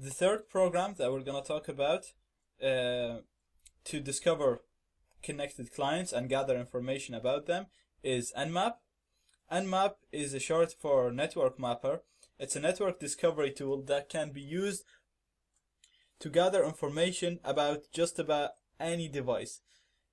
The third program that we're going to talk about to discover connected clients and gather information about them is zenmap. Zenmap is a short for network mapper. It's a network discovery tool that can be used to gather information about just about any device.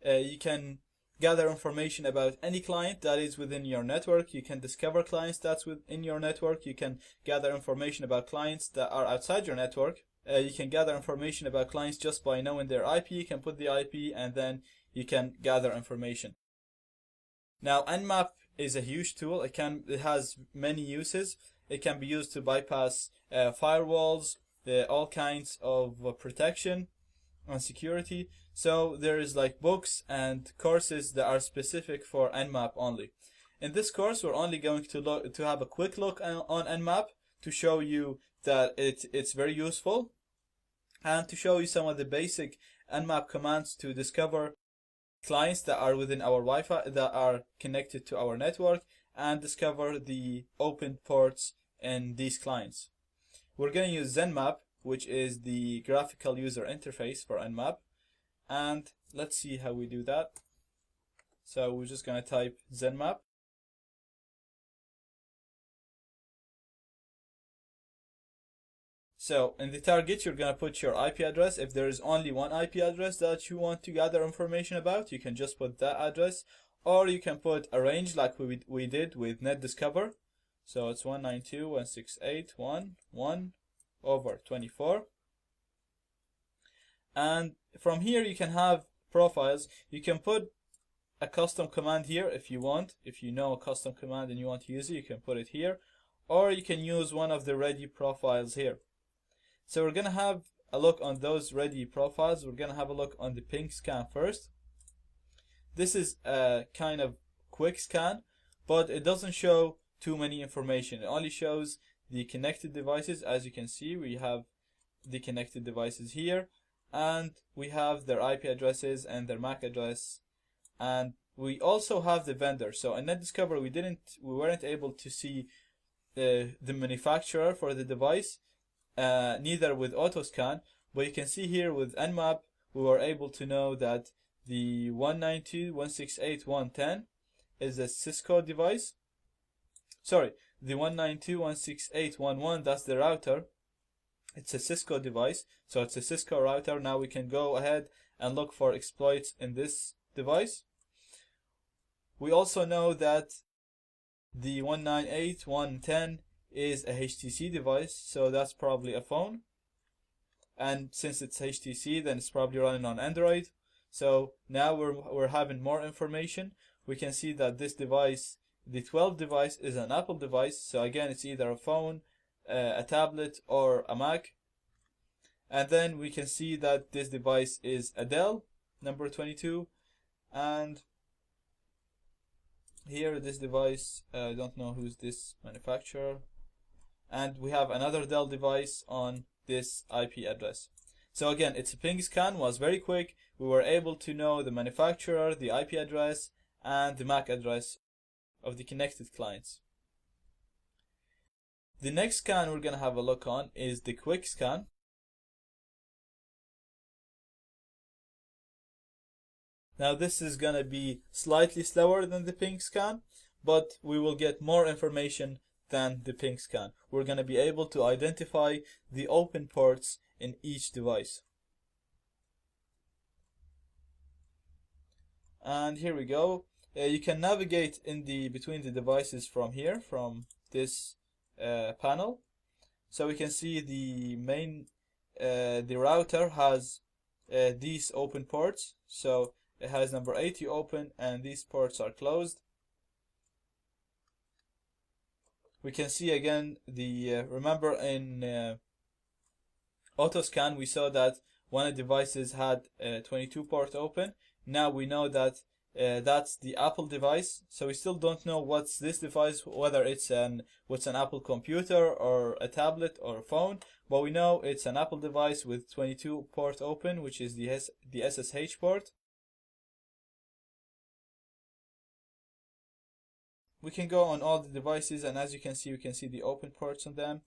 You can gather information about any client that is within your network. You can discover clients that's within your network. You can gather information about clients that are outside your network. You can gather information about clients just by knowing their IP. You can put the IP and then you can gather information. Now, Nmap is a huge tool. It has many uses. It can be used to bypass firewalls, all kinds of protection and security. So there is like books and courses that are specific for Nmap only. In this course, we're only going to have a quick look on Nmap to show you that it's very useful, and to show you some of the basic Nmap commands to discover clients that are within our Wi-Fi that are connected to our network, and discover the open ports in these clients. We're going to use zenmap, which is the graphical user interface for Nmap, and let's see how we do that. So we're just going to type zenmap. So in the target, you're going to put your IP address. If there is only one IP address that you want to gather information about, you can just put that address, or you can put a range like we did with NetDiscover. So it's 192.168.1.1/24. And from here you can have profiles. You can put a custom command here if you want. If you know a custom command and you want to use it, you can put it here, or you can use one of the ready profiles here. So we're going to have a look on those ready profiles. We're going to have a look on the ping scan first. This is a kind of quick scan, but it doesn't show too many information. It only shows the connected devices. As you can see, we have the connected devices here, and we have their IP addresses and their MAC address, and we also have the vendor. So in NetDiscover, we weren't able to see the manufacturer for the device, neither with AutoScan, but you can see here with Nmap we were able to know that the 192.168.1.10 is a Cisco device. Sorry, the 192.168.1.1, that's the router. It's a Cisco device, so it's a Cisco router. Now we can go ahead and look for exploits in this device. We also know that the 198.1.10 is a HTC device, so that's probably a phone, and since it's HTC, then it's probably running on Android. So now we're having more information. We can see that this device, the 12 device, is an Apple device. So again, it's either a phone, a tablet, or a Mac. And then we can see that this device is a Dell number 22, and here this device, I don't know who's this manufacturer, and we have another Dell device on this IP address. So again, its ping scan was very quick. We were able to know the manufacturer, the IP address, and the MAC address of the connected clients. The next scan we're going to have a look on is the quick scan. Now this is going to be slightly slower than the ping scan, but we will get more information than the ping scan. We're going to be able to identify the open ports in each device. And here we go. You can navigate in between the devices from here, from this panel. So we can see the main, the router has these open ports. So it has number 80 open, and these ports are closed. We can see again the, remember in AutoScan we saw that one of the devices had 22 port open. Now we know that that's the Apple device. So we still don't know what's this device, whether it's an Apple computer or a tablet or a phone, but we know it's an Apple device with 22 port open, which is the SSH port. We can go on all the devices, and as you can see, we can see the open ports on them.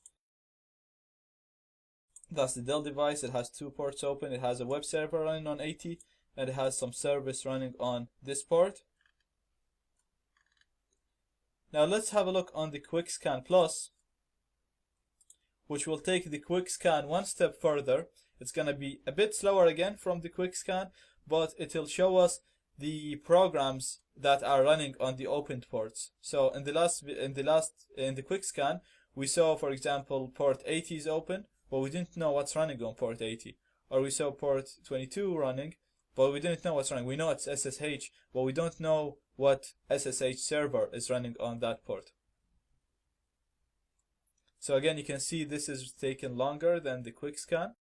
That's the Dell device. It has two ports open. It has a web server running on 80, and it has some service running on this port. Now let's have a look on the Quick Scan Plus, which will take the Quick Scan one step further. It's going to be a bit slower again from the Quick Scan, but it will show us the programs that are running on the opened ports. So in the Quick Scan, we saw, for example, port 80 is open, but we didn't know what's running on port 80. Or we saw port 22 running, but we didn't know what's running. We know it's SSH, but we don't know what SSH server is running on that port. So again, you can see this is taking longer than the Quick Scan.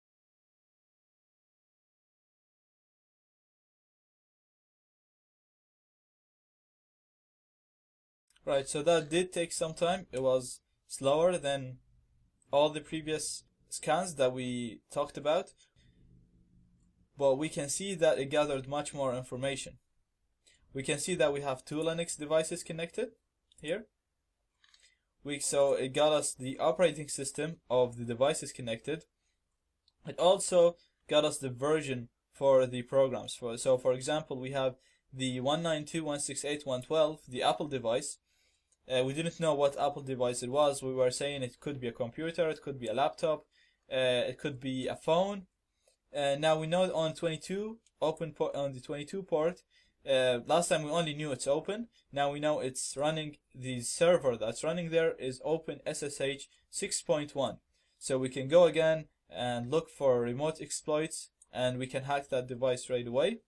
Right, so that did take some time. It was slower than all the previous scans that we talked about, but we can see that it gathered much more information. We can see that we have two Linux devices connected here. So it got us the operating system of the devices connected. It also got us the version for the programs. So for example, we have the 192.168.112, the Apple device. We didn't know what Apple device it was. We were saying it could be a computer, it could be a laptop, it could be a phone. Now we know on 22 open on the 22 port. Last time we only knew it's open. Now we know it's running. The server that's running there is open SSH 6.1. So we can go again and look for remote exploits, and we can hack that device right away.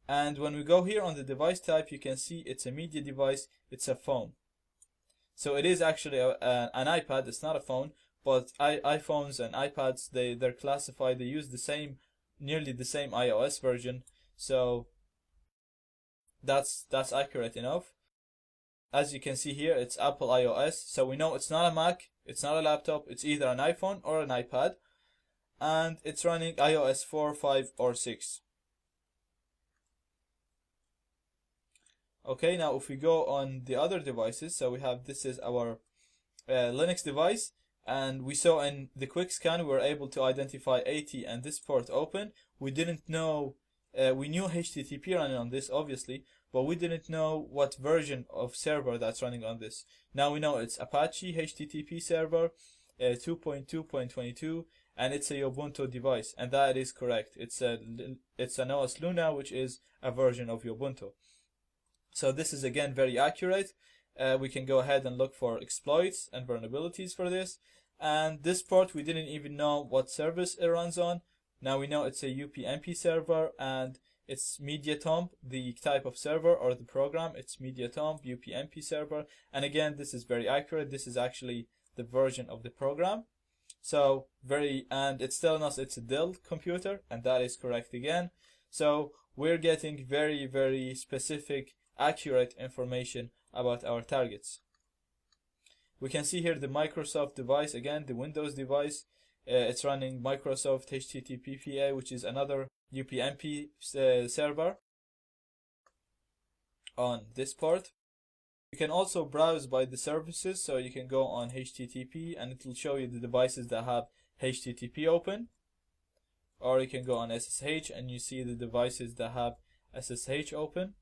And when we go here on the device type, you can see it's a media device, it's a phone. So it is actually an iPad, it's not a phone, but iPhones and iPads, they're classified, they use nearly the same iOS version. So that's accurate enough. As you can see here, it's Apple iOS, so we know it's not a Mac, it's not a laptop, it's either an iPhone or an iPad, and it's running iOS 4, 5, or 6. Okay, now if we go on the other devices, so we have, this is our Linux device, and we saw in the Quick Scan we were able to identify 80 and this port open. We didn't know, we knew HTTP running on this obviously, but we didn't know what version of server that's running on this. Now we know it's Apache HTTP server 2.2.22, and it's a Ubuntu device, and that is correct. It's an OS Luna, which is a version of Ubuntu. So this is again very accurate. We can go ahead and look for exploits and vulnerabilities for this. And this port, we didn't even know what service it runs on. Now we know it's a UPnP server, and it's MediaTomp, the type of server or the program. It's MediaTomp UPnP server. And again, this is very accurate. This is actually the version of the program. So and it's telling us it's a Dell computer, and that is correct again. So we're getting very, very specific, accurate information about our targets. We can see here the Microsoft device, again the Windows device. It's running Microsoft HTTPPA, which is another UPnP server on this port. You can also browse by the services, so you can go on HTTP and it will show you the devices that have HTTP open, or you can go on SSH and you see the devices that have SSH open.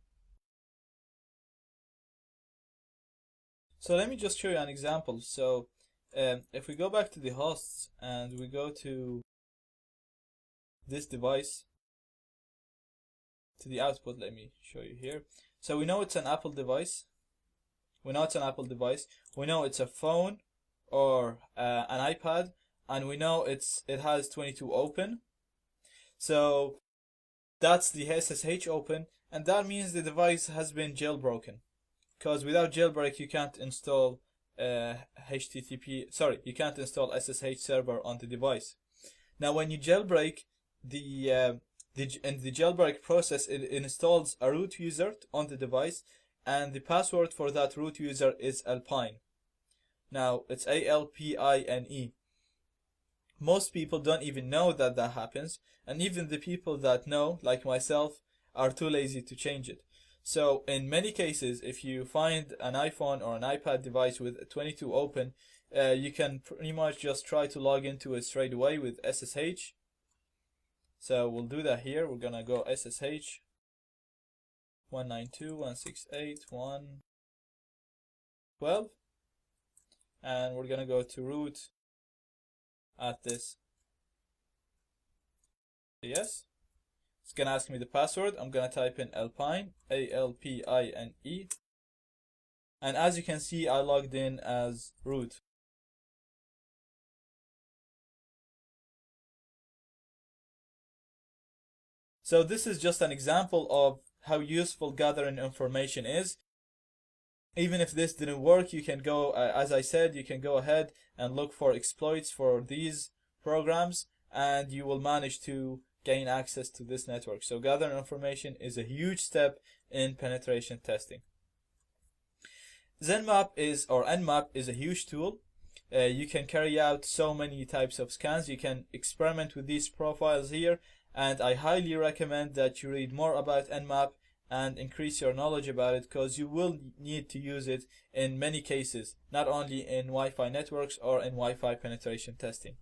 So let me just show you an example. So if we go back to the hosts and we go to this device, to the output, let me show you here. So we know it's an Apple device. We know it's a phone or an iPad, and we know it has 22 open. So that's the SSH open, and that means the device has been jailbroken. Because without jailbreak, you can't install you can't install SSH server on the device. Now, when you jailbreak, in the jailbreak process, it installs a root user on the device, and the password for that root user is Alpine. Now, it's ALPINE. Most people don't even know that happens, and even the people that know, like myself, are too lazy to change it. So in many cases, if you find an iPhone or an iPad device with 22 open, you can pretty much just try to log into it straight away with SSH. So we'll do that here. We're gonna go SSH 192.168.1.12, and we're gonna go to root at this. Yes, it's gonna ask me the password. I'm gonna type in Alpine, ALPINE, and as you can see, I logged in as root. So this is just an example of how useful gathering information is. Even if this didn't work, you can go, as I said, you can go ahead and look for exploits for these programs, and you will manage to gain access to this network. So gathering information is a huge step in penetration testing. zenmap or nmap is a huge tool. You can carry out so many types of scans. You can experiment with these profiles here, and I highly recommend that you read more about nmap and increase your knowledge about it, because you will need to use it in many cases, not only in Wi-Fi networks or in Wi-Fi penetration testing.